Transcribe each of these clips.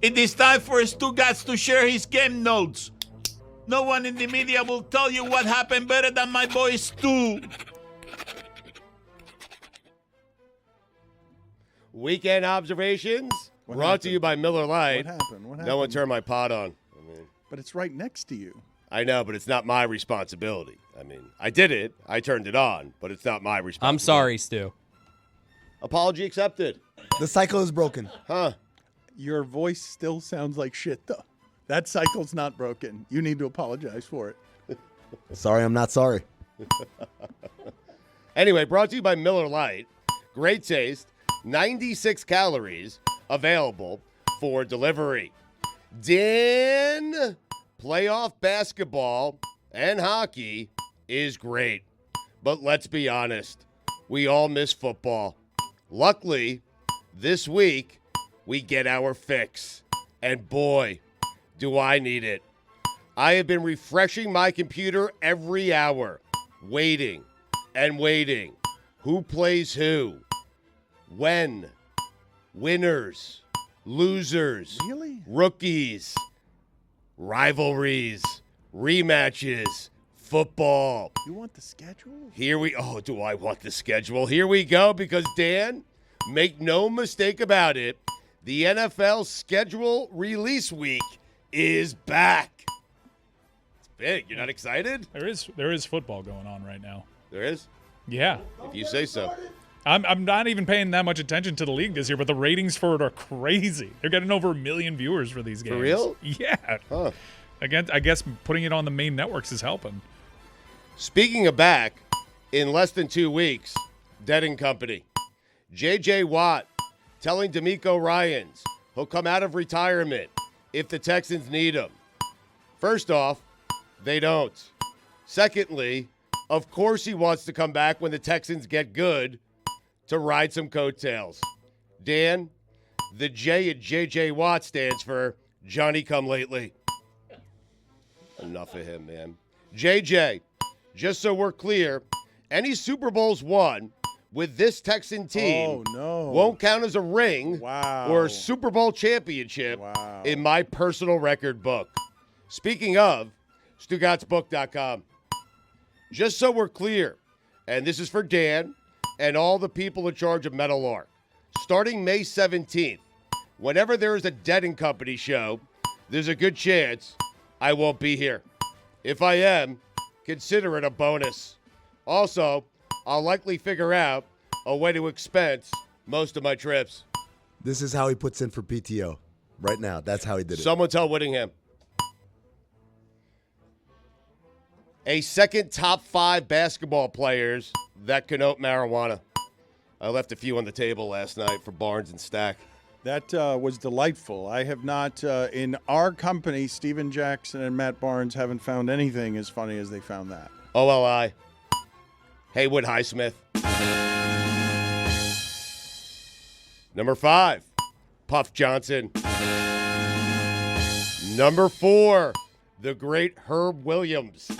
It is time for Stugotz to share his game notes. No one in the media will tell you what happened better than my boy Stu. Weekend observations What brought happened? to you by Miller Lite. What happened? What happened? No one turned my pot on. But it's right next to you. I know, but it's not my responsibility. I did it. I turned it on, but it's not my responsibility. I'm sorry, Stu. Apology accepted. The cycle is broken. Huh. Your voice still sounds like shit, though. That cycle's not broken. You need to apologize for it. Sorry, I'm not sorry. Anyway, brought to you by Miller Lite. Great taste, 96 calories, available for delivery. Dan, playoff basketball and hockey is great. But let's be honest, we all miss football. Luckily, this week, we get our fix. And boy, do I need it. I have been refreshing my computer every hour, waiting and waiting. Who plays who? When? Winners? Losers? Really? Rookies? Rivalries? Rematches? Football? You want the schedule? Do I want the schedule? Here we go, because Dan, make no mistake about it, the NFL schedule release week is back. It's big. You're not excited? There is football going on right now. There is? Yeah. If you say so. I'm not even paying that much attention to the league this year, but the ratings for it are crazy. They're getting over 1 million viewers for these games. For real? Yeah. Huh. Again, I guess putting it on the main networks is helping. Speaking of back, in less than 2 weeks, Dead and Company. J.J. Watt telling D'Amico Ryans he'll come out of retirement if the Texans need him. First off, they don't. Secondly, of course he wants to come back when the Texans get good to ride some coattails. Dan, the J at J.J. Watt stands for Johnny Come Lately. Enough of him, man. JJ, just so we're clear, any Super Bowls won with this Texan team won't count as a ring or a Super Bowl championship in my personal record book. Speaking of, StugottsBook.com. Just so we're clear, and this is for Dan and all the people in charge of Meadowlark, starting May 17th, whenever there is a Dead and Company show, there's a good chance I won't be here. If I am, consider it a bonus. Also, I'll likely figure out a way to expense most of my trips. This is how he puts in for PTO. Right now, that's how he did it. Someone tell Whittingham. A second top 5 basketball players that connote marijuana. I left a few on the table last night for Barnes and Stack. That was delightful. I have not, in our company, Steven Jackson and Matt Barnes haven't found anything as funny as they found that. OLI. Haywood Highsmith. Number 5, Puff Johnson. Number 4, the great Herb Williams.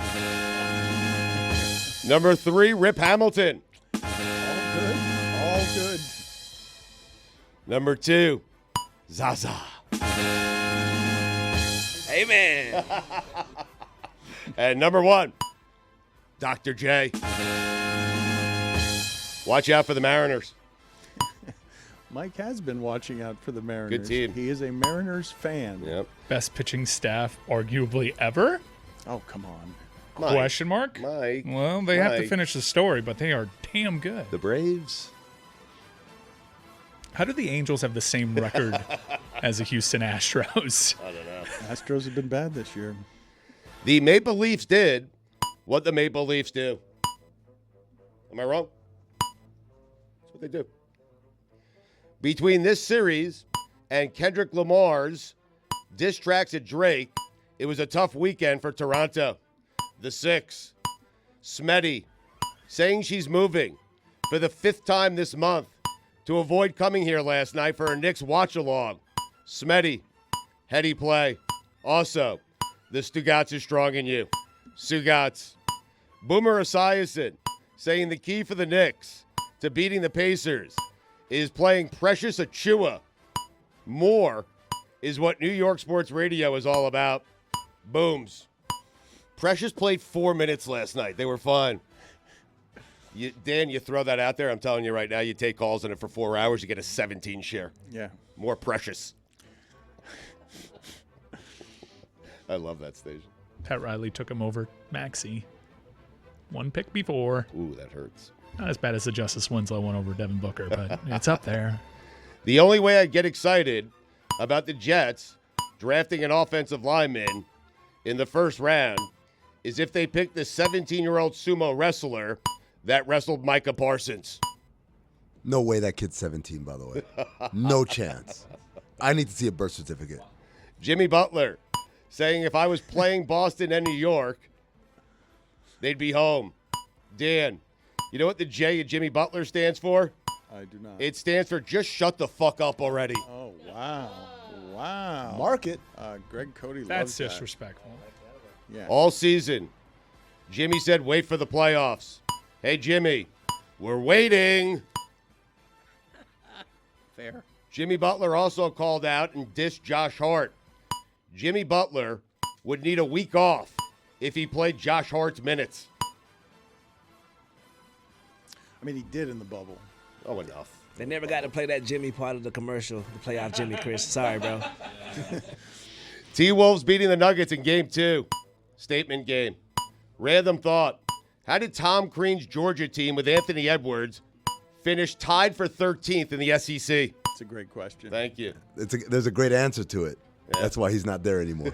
Number 3, Rip Hamilton. All good. All good. Number 2, Zaza. Hey, man. And number 1, Dr. J. Watch out for the Mariners. Mike has been watching out for the Mariners. Good team. He is a Mariners fan. Yep. Best pitching staff, arguably ever? Oh, come on. Mike. Question mark? Mike. Well, they have to Mike. finish the story, but they are damn good. The Braves. How do the Angels have the same record as the Houston Astros? I don't know. Astros have been bad this year. The Maple Leafs did what the Maple Leafs do. Am I wrong? That's what they do. Between this series and Kendrick Lamar's diss tracks at Drake, it was a tough weekend for Toronto. The Six, Smetty, saying she's moving for the 5th time this month to avoid coming here last night for a Knicks watch-along. Smetty, heady play. Also, the Stugotz is strong in you. Stugotz. Boomer Esiason saying the key for the Knicks to beating the Pacers is playing Precious Achua more is what New York sports radio is all about. Booms. Precious played 4 minutes last night. They were fun. Dan, you throw that out there. I'm telling you right now, you take calls on it for 4 hours, you get a 17 share. Yeah. More Precious. I love that station. Pat Riley took him over Maxey. One pick before. Ooh, that hurts. Not as bad as the Justice Winslow one over Devin Booker, but it's up there. The only way I get excited about the Jets drafting an offensive lineman in the first round is if they pick the 17-year-old sumo wrestler that wrestled Micah Parsons. No way that kid's 17, by the way. No chance. I need to see a birth certificate. Jimmy Butler saying if I was playing Boston and New York, they'd be home. Dan, you know what the J in Jimmy Butler stands for? I do not. It stands for just shut the fuck up already. Oh, wow. Wow. Mark it. Greg Cody That's loves that. disrespectful. Yeah. All season, Jimmy said wait for the playoffs. Hey, Jimmy, we're waiting. Fair. Jimmy Butler also called out and dissed Josh Hart. Jimmy Butler would need a week off if he played Josh Hart's minutes. I mean, he did in the bubble. Oh, enough. They never got to play that Jimmy part of the commercial, the playoff Jimmy, Chris. Sorry, bro. T-Wolves beating the Nuggets in Game 2. Statement game. Random thought. How did Tom Crean's Georgia team with Anthony Edwards finish tied for 13th in the SEC? It's a great question. Thank you. There's a great answer to it. Yeah. That's why he's not there anymore.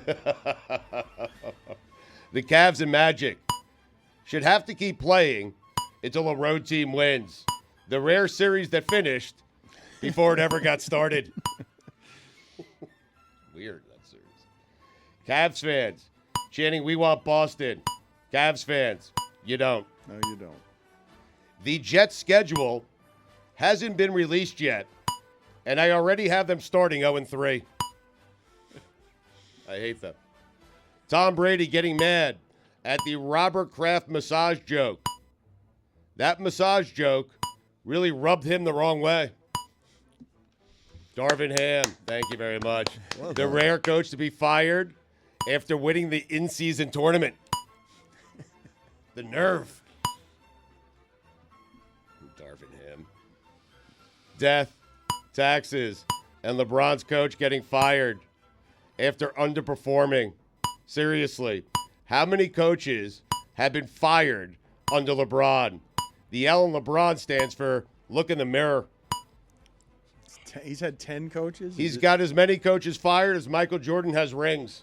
The Cavs and Magic should have to keep playing until a road team wins. The rare series that finished before it ever got started. Weird, that series. Cavs fans chanting, "We want Boston." Cavs fans, you don't. No, you don't. The Jets' schedule hasn't been released yet, and I already have them starting 0-3. I hate them. Tom Brady getting mad at the Robert Kraft massage joke. That massage joke really rubbed him the wrong way. Darvin Ham, thank you very much. Well the done. rare coach to be fired after winning the in-season tournament. The nerve. Darvin Ham. Death, taxes, and LeBron's coach getting fired after underperforming. Seriously, how many coaches have been fired under LeBron? The L in LeBron stands for look in the mirror. He's had 10 coaches? He's got as many coaches fired as Michael Jordan has rings.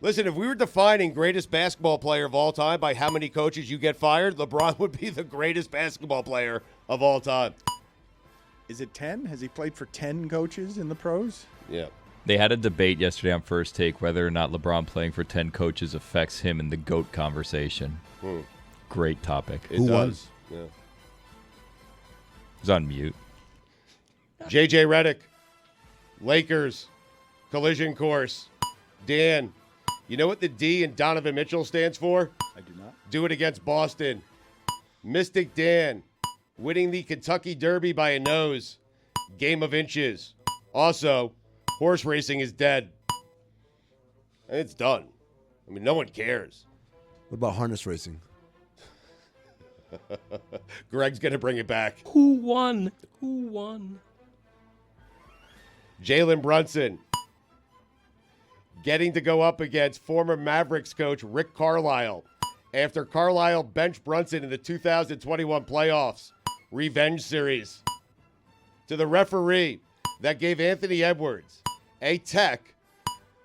Listen, if we were defining greatest basketball player of all time by how many coaches you get fired, LeBron would be the greatest basketball player of all time. Is it 10? Has he played for 10 coaches in the pros? Yeah. They had a debate yesterday on First Take whether or not LeBron playing for 10 coaches affects him in the GOAT conversation. Great topic. It Who won? does. Yeah. He's on mute. JJ Redick, Lakers, collision course. Dan, you know what the D in Donovan Mitchell stands for? I do not. Do it against Boston. Mystic Dan, winning the Kentucky Derby by a nose. Game of inches. Also, horse racing is dead. And it's done. I mean, no one cares. What about harness racing? Greg's going to bring it back. Who won? Who won? Jalen Brunson getting to go up against former Mavericks coach Rick Carlisle after Carlisle benched Brunson in the 2021 playoffs. Revenge series. To the referee that gave Anthony Edwards a tech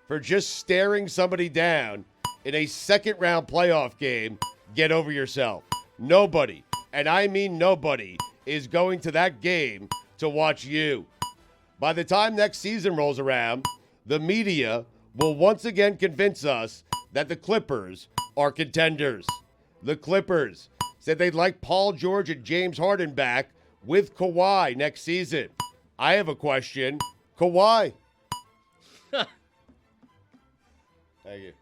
for just staring somebody down in a second-round playoff game, get over yourself. Nobody, and I mean nobody, is going to that game to watch you. By the time next season rolls around, the media will once again convince us that the Clippers are contenders. The Clippers said they'd like Paul George and James Harden back with Kawhi next season. I have a question. Kawhi. Thank you.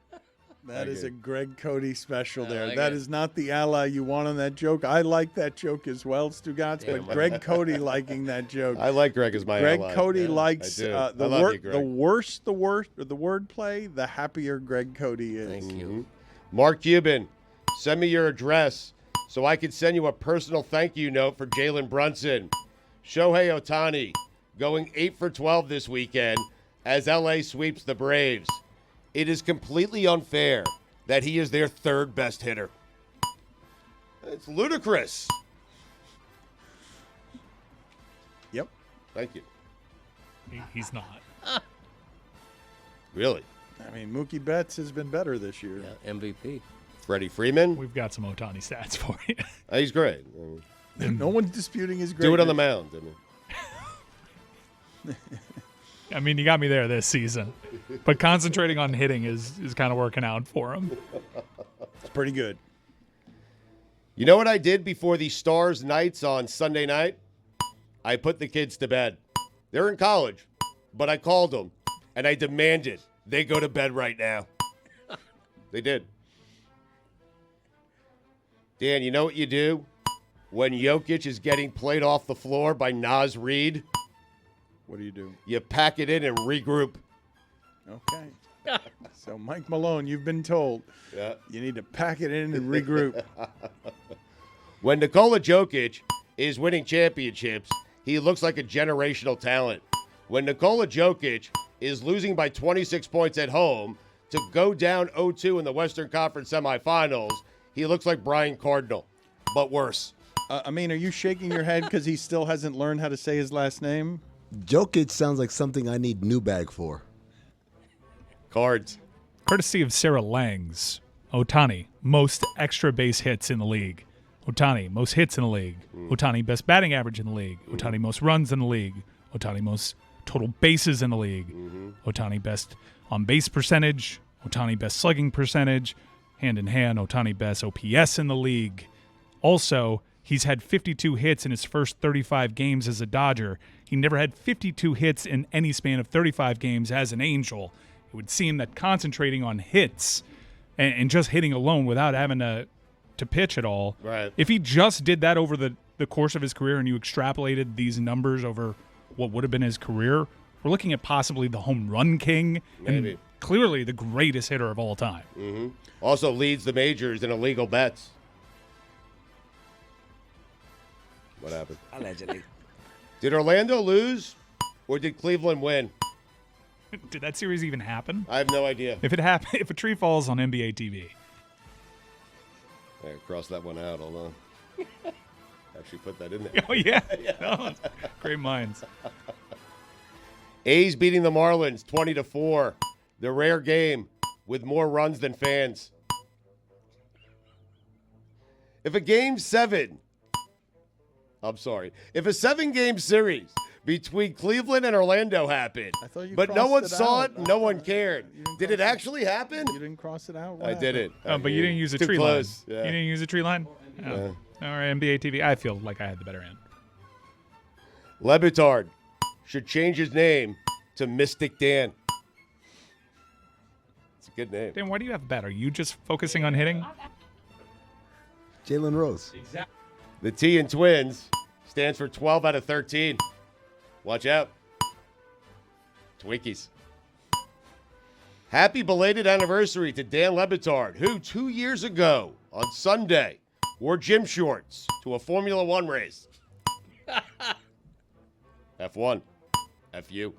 That is you. a Greg Cody special there. like That it. is not the ally you want on that joke. I like that joke as well, Stugotz, but Greg Cody liking that joke. I like Greg as my Greg ally. Cody Yeah, likes I do. the I love you, Greg. the wordplay, the happier Greg Cody is. Thank you. Mark Cuban, send me your address so I can send you a personal thank you note for Jalen Brunson. Shohei Otani going 8 for 12 this weekend as LA sweeps the Braves. It is completely unfair that he is their third best hitter. It's ludicrous. Yep. Thank you. He's not. Really? I mean, Mookie Betts has been better this year. Yeah, MVP. Freddie Freeman? We've got some Otani stats for you. He's great. No one's disputing his greatness. Do it on the mound. I mean, you got me there this season. But concentrating on hitting is kind of working out for him. It's pretty good. You know what I did before the Stars Knights on Sunday night? I put the kids to bed. They're in college, but I called them, and I demanded they go to bed right now. They did. Dan, you know what you do when Jokic is getting played off the floor by Naz Reid? What do you do? You pack it in and regroup. Okay. So, Mike Malone, you've been told you need to pack it in and regroup. When Nikola Jokic is winning championships, he looks like a generational talent. When Nikola Jokic is losing by 26 points at home to go down 0-2 in the Western Conference semifinals, he looks like Brian Cardinal, but worse. I mean, are you shaking your head because he still hasn't learned how to say his last name? Jokic sounds like something I need new bag for. Cards. Courtesy of Sarah Langs, Otani, most extra base hits in the league. Otani, most hits in the league. Otani, best batting average in the league. Otani, most runs in the league. Otani, most total bases in the league. Otani, best on base percentage. Otani, best slugging percentage. Hand in hand, Otani, best OPS in the league. Also, he's had 52 hits in his first 35 games as a Dodger. He never had 52 hits in any span of 35 games as an Angel. It would seem that concentrating on hits and just hitting alone without having to pitch at all, Right. if he just did that over the course of his career and you extrapolated these numbers over what would have been his career, we're looking at possibly the home run king Maybe. and clearly the greatest hitter of all time. Also leads the majors in illegal bets. What happened? Allegedly. Did Orlando lose or did Cleveland win? Did that series even happen? I have no idea. If it happened, if a tree falls on NBA TV, I crossed that one out. Hold on. Actually put that in there. oh yeah, No, great minds. A's beating the Marlins 20-4. The rare game with more runs than fans. If a 7-game series between Cleveland and Orlando happened, I thought you but no crossed one it saw out. it, no one cared. You didn't Did it cross it. actually happen? You didn't cross it out? What I did happened? it. Oh, but you didn't use a Too tree close. line. Yeah. You didn't use a tree line? Oh. All right, NBA TV. I feel like I had the better end. Le Batard should change his name to Mystic Dan. It's a good name. Dan, why do you have bet? Are you just focusing on hitting? Jalen Rose. The T in Twins stands for 12 out of 13. Watch out. Twinkies. Happy belated anniversary to Dan Le Batard, who 2 years ago on Sunday wore gym shorts to a Formula One race. F1. F-U.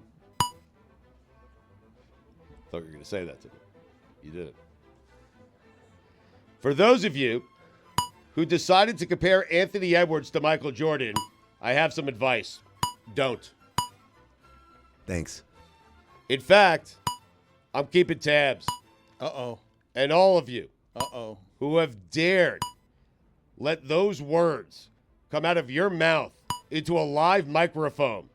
Thought you were going to say that to me. You did it. For those of you who decided to compare Anthony Edwards to Michael Jordan, I have some advice. Don't. Thanks. In fact, I'm keeping tabs. Uh-oh. And all of you Uh-oh. who have dared let those words come out of your mouth into a live microphone,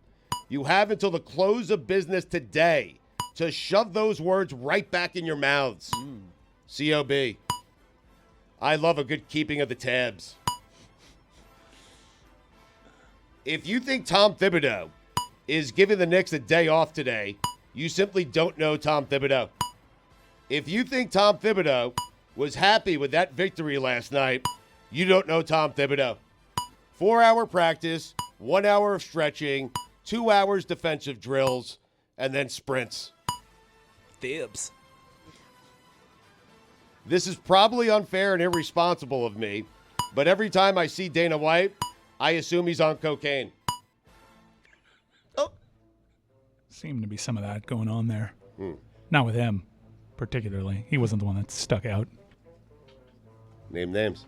you have until the close of business today to shove those words right back in your mouths. COB. I love a good keeping of the tabs. If you think Tom Thibodeau is giving the Knicks a day off today, you simply don't know Tom Thibodeau. If you think Tom Thibodeau was happy with that victory last night, you don't know Tom Thibodeau. 4-hour practice, 1 hour of stretching, 2 hours defensive drills, and then sprints. Thibs. This is probably unfair and irresponsible of me, but every time I see Dana White, I assume he's on cocaine. Seemed to be some of that going on there. Not with him, particularly. He wasn't the one that stuck out. Name names.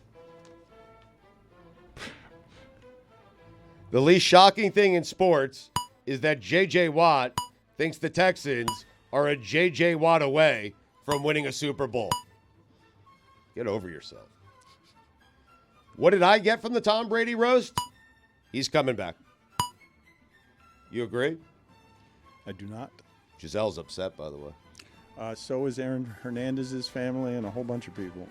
The least shocking thing in sports is that J.J. Watt thinks the Texans are a J.J. Watt away from winning a Super Bowl. Get over yourself. What did I get from the Tom Brady roast? He's coming back. You agree? I do not. Giselle's upset, by the way. So is Aaron Hernandez's family and a whole bunch of people.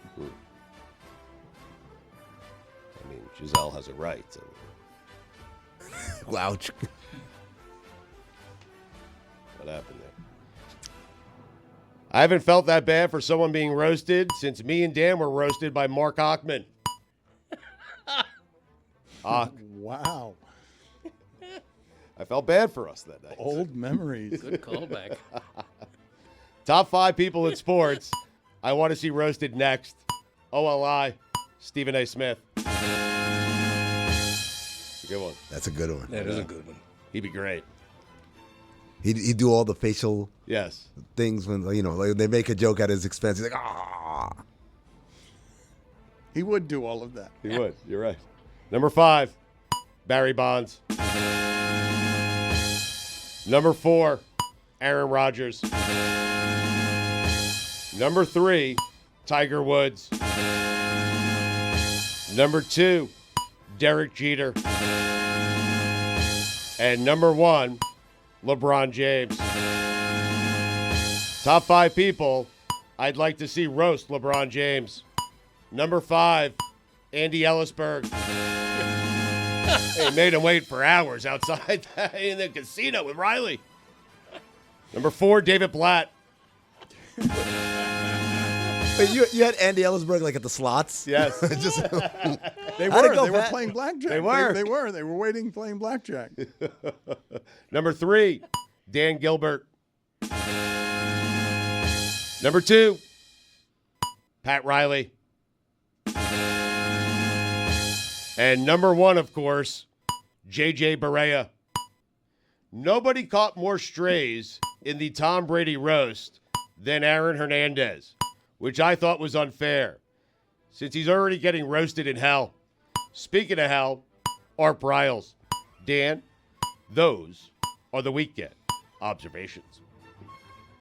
I mean, Giselle has a right. Ouch. What happened there? I haven't felt that bad for someone being roasted since me and Dan were roasted by Mark Ockman. Wow. I felt bad for us that night. Old memories. Good callback. Top 5 people in sports I want to see roasted next. OLI, Stephen A. Smith. It's a good one. That's a good one. That is a good one. He'd be great. He'd do all the facial Yes. things when, like they make a joke at his expense. He's like, ah. He would do all of that. He would. You're right. Number 5, Barry Bonds. Number 4, Aaron Rodgers. Number 3, Tiger Woods. Number 2, Derek Jeter. And number 1, LeBron James. Top 5 people I'd like to see roast LeBron James. Number 5, Andy Ellisberg. They made him wait for hours outside in the casino with Riley. Number 4, David Blatt. Wait, you had Andy Ellisberg like at the slots? Yes. Just, They How'd it were. go, They were Pat? playing blackjack. They were. They were. They were waiting playing blackjack. Number 3, Dan Gilbert. Number 2, Pat Riley. And number 1, of course, J.J. Barea. Nobody caught more strays in the Tom Brady roast than Aaron Hernandez, which I thought was unfair, since he's already getting roasted in hell. Speaking of hell, Art Briles. Dan, those are the weekend observations.